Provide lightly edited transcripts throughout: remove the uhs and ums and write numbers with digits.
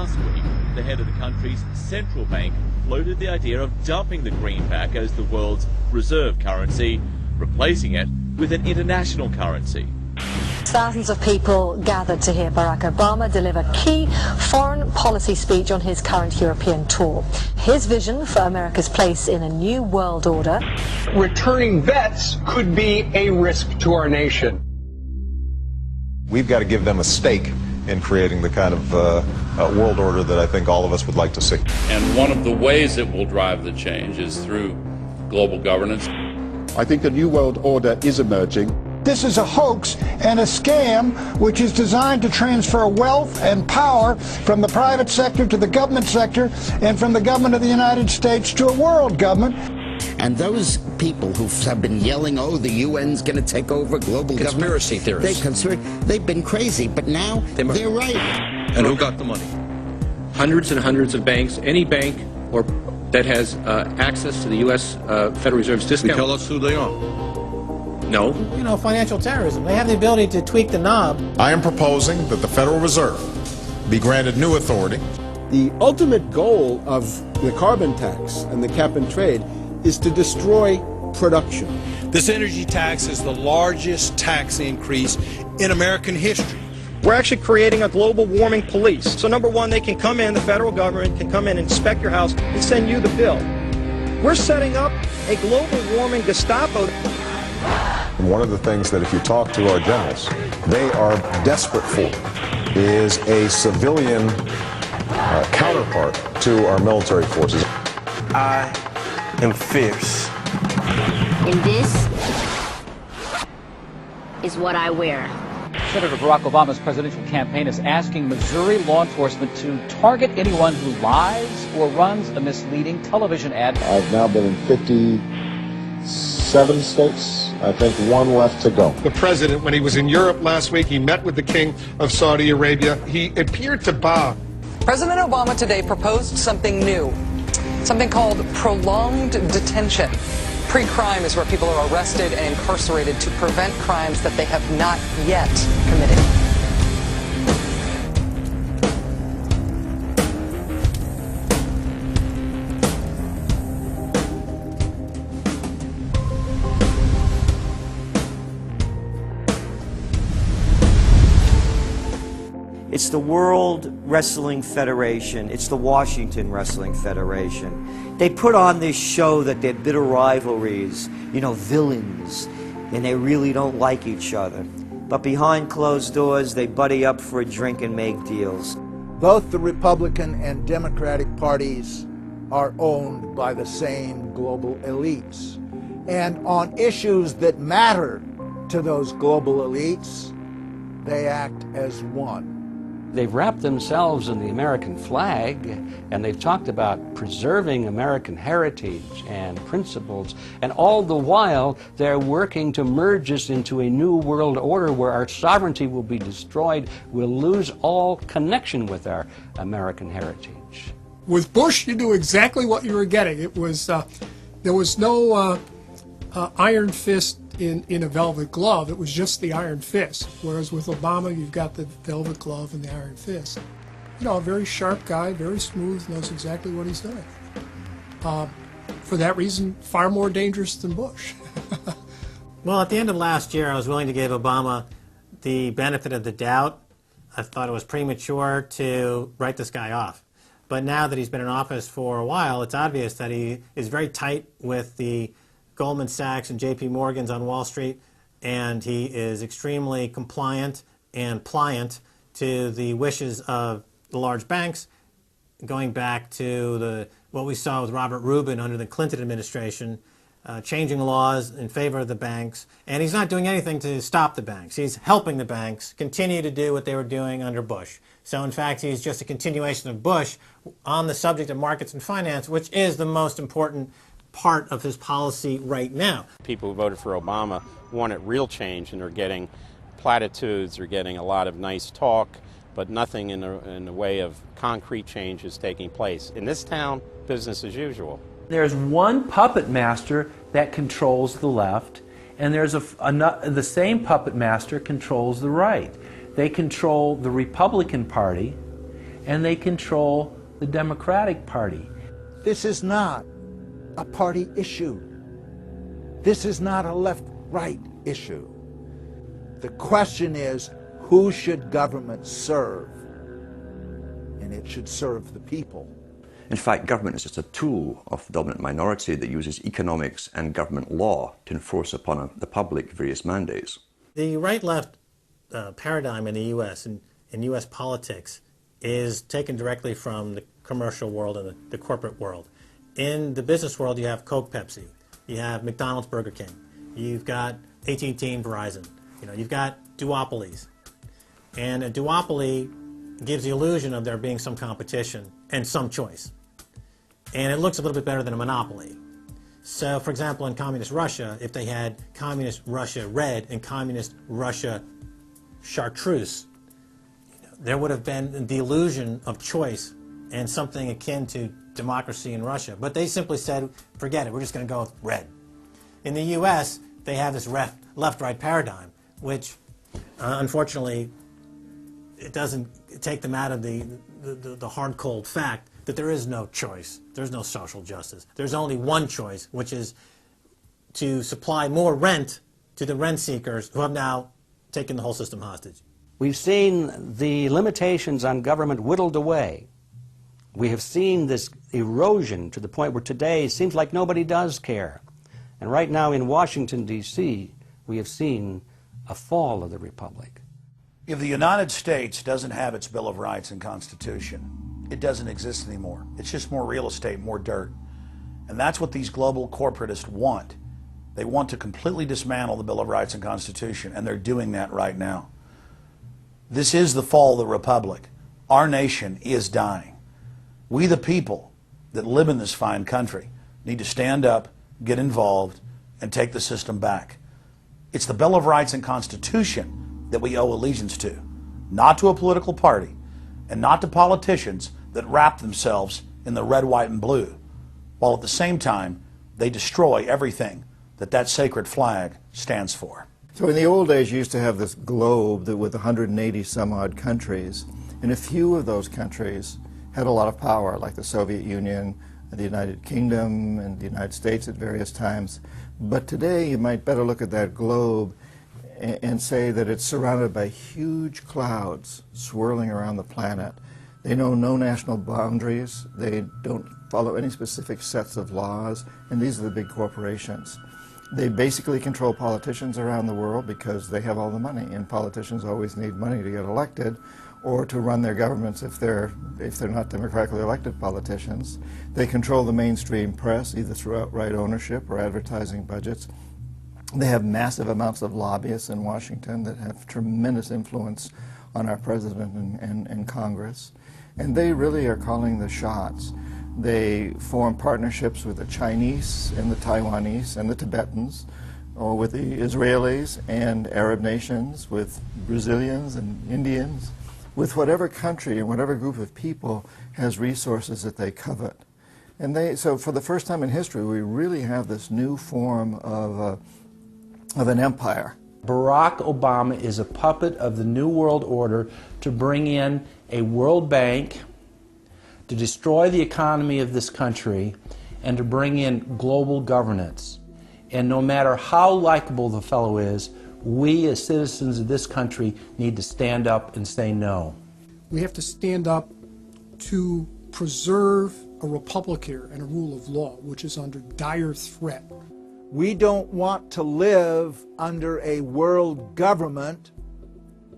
Last week, the head of the country's central bank floated the idea of dumping the greenback as the world's reserve currency, replacing it with an international currency. Thousands of people gathered to hear Barack Obama deliver key foreign policy speech on his current European tour. His vision for America's place in a new world order. Returning vets could be a risk to our nation. We've got to give them a stake in creating the kind of world order that I think all of us would like to see. And one of the ways it will drive the change is through global governance. I think a new world order is emerging. This is a hoax and a scam which is designed to transfer wealth and power from the private sector to the government sector and from the government of the United States to a world government. And those people who have been yelling, oh, the UN's going to take over global conspiracy theorists. They've been crazy, but now they're right. And who got the money? Hundreds and hundreds of banks. Any bank or that has access to the U.S. Federal Reserve's discount. Tell us who they are. No. You know, financial terrorism. They have the ability to tweak the knob. I am proposing that the Federal Reserve be granted new authority. The ultimate goal of the carbon tax and the cap and trade is to destroy production. This energy tax is the largest tax increase in American history. We're actually creating a global warming police. So number one, they can come in, the federal government can come in and inspect your house and send you the bill. We're setting up a global warming Gestapo. And one of the things that if you talk to our generals, they are desperate for is a civilian counterpart to our military forces. I am fierce. And this is what I wear. Senator Barack Obama's presidential campaign is asking Missouri law enforcement to target anyone who lies or runs a misleading television ad. I've now been in 57 states. I think one left to go. The president, when he was in Europe last week, he met with the King of Saudi Arabia. He appeared to bow. President Obama today proposed something new, something called prolonged detention. Pre-crime is where people are arrested and incarcerated to prevent crimes that they have not yet committed. It's the World Wrestling Federation. It's the Washington Wrestling Federation. They put on this show that they're bitter rivalries, you know, villains, and they really don't like each other. But behind closed doors, they buddy up for a drink and make deals. Both the Republican and Democratic parties are owned by the same global elites. And on issues that matter to those global elites, they act as one. They've wrapped themselves in the American flag, and they've talked about preserving American heritage and principles, and all the while they're working to merge us into a new world order where our sovereignty will be destroyed. We'll lose all connection with our American heritage. With Bush, you knew exactly what you were getting. It was there was no iron fist in a velvet glove. It was just the iron fist. Whereas with Obama, you've got the velvet glove and the iron fist. You know, a very sharp guy, very smooth, knows exactly what he's doing. For that reason, far more dangerous than Bush. Well, at the end of last year, I was willing to give Obama the benefit of the doubt. I thought it was premature to write this guy off. But now that he's been in office for a while, it's obvious that he is very tight with the Goldman Sachs and JP Morgan's on Wall Street, and he is extremely compliant and pliant to the wishes of the large banks, going back to what we saw with Robert Rubin under the Clinton administration, changing laws in favor of the banks. And he's not doing anything to stop the banks. He's helping the banks continue to do what they were doing under Bush. So in fact, he's just a continuation of Bush on the subject of markets and finance, which is the most important part of his policy right now. People who voted for Obama wanted real change, and they're getting platitudes, they're getting a lot of nice talk, but nothing in the way of concrete change is taking place. In this town, business as usual. There's one puppet master that controls the left, and there's the same puppet master controls the right. They control the Republican Party, and they control the Democratic Party. This is not a party issue. This is not a left-right issue. The question is, who should government serve? And it should serve the people. In fact, government is just a tool of the dominant minority that uses economics and government law to enforce upon the public various mandates. The right-left paradigm in the U.S. and in U.S. politics is taken directly from the commercial world and the corporate world. In the business world, you have Coke, Pepsi. You have McDonald's, Burger King. You've got AT&T and Verizon. You've got duopolies. And a duopoly gives the illusion of there being some competition and some choice. And it looks a little bit better than a monopoly. So, for example, in Communist Russia, if they had Communist Russia Red and Communist Russia Chartreuse, there would have been the illusion of choice and something akin to democracy in Russia. But they simply said, forget it, we're just going to go with red. In the U.S., they have this left-right paradigm, which, unfortunately, it doesn't take them out of the hard, cold fact that there is no choice. There's no social justice. There's only one choice, which is to supply more rent to the rent seekers who have now taken the whole system hostage. We've seen the limitations on government whittled away. We have seen this erosion to the point where today it seems like nobody does care. And right now in Washington, D.C., we have seen a fall of the Republic. If the United States doesn't have its Bill of Rights and Constitution, it doesn't exist anymore. It's just more real estate, more dirt. And that's what these global corporatists want. They want to completely dismantle the Bill of Rights and Constitution, and they're doing that right now. This is the fall of the Republic. Our nation is dying. We, the people that live in this fine country, need to stand up, get involved, and take the system back. It's the Bill of Rights and Constitution that we owe allegiance to, not to a political party, and not to politicians that wrap themselves in the red, white, and blue, while at the same time they destroy everything that sacred flag stands for. So in the old days, you used to have this globe that with 180 some odd countries, and a few of those countries had a lot of power, like the Soviet Union, the United Kingdom, and the United States at various times. But today, you might better look at that globe and say that it's surrounded by huge clouds swirling around the planet. They know no national boundaries. They don't follow any specific sets of laws, and these are the big corporations. They basically control politicians around the world because they have all the money, and politicians always need money to get elected or to run their governments if they're not democratically elected politicians. They control the mainstream press, either through outright ownership or advertising budgets. They have massive amounts of lobbyists in Washington that have tremendous influence on our president and Congress. And they really are calling the shots. They form partnerships with the Chinese and the Taiwanese and the Tibetans, or with the Israelis and Arab nations, with Brazilians and Indians, with whatever country and whatever group of people has resources that they covet. And so for the first time in history, we really have this new form of an empire. Barack Obama is a puppet of the New World Order to bring in a World Bank, to destroy the economy of this country, and to bring in global governance. And no matter how likable the fellow is, we as citizens of this country need to stand up and say no. We have to stand up to preserve a republic here and a rule of law, which is under dire threat. We don't want to live under a world government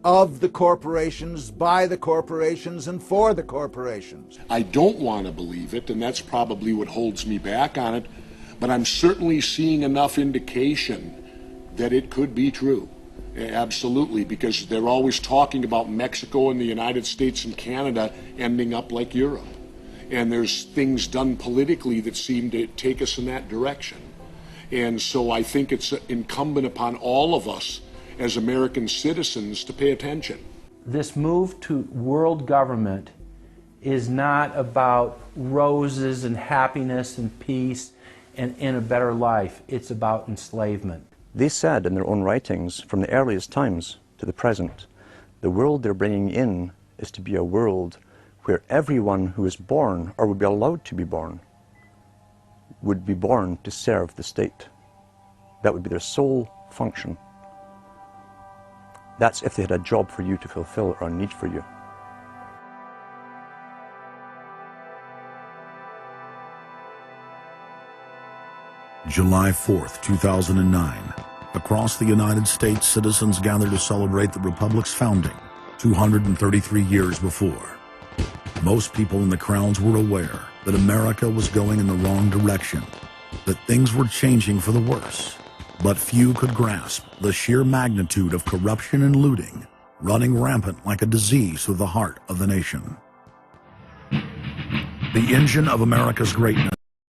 of the corporations, by the corporations, and for the corporations. I don't want to believe it, and that's probably what holds me back on it, but I'm certainly seeing enough indication that it could be true. Absolutely, because they're always talking about Mexico and the United States and Canada ending up like Europe. And there's things done politically that seem to take us in that direction. And so I think it's incumbent upon all of us as American citizens to pay attention. This move to world government is not about roses and happiness and peace and in a better life. It's about enslavement. They said in their own writings, from the earliest times to the present, the world they're bringing in is to be a world where everyone who is born, or would be allowed to be born, would be born to serve the state. That would be their sole function. That's if they had a job for you to fulfill or a need for you. July 4th, 2009. Across the United States, citizens gathered to celebrate the Republic's founding 233 years before. Most people in the crowds were aware that America was going in the wrong direction, that things were changing for the worse. But few could grasp the sheer magnitude of corruption and looting running rampant like a disease through the heart of the nation. The engine of America's greatness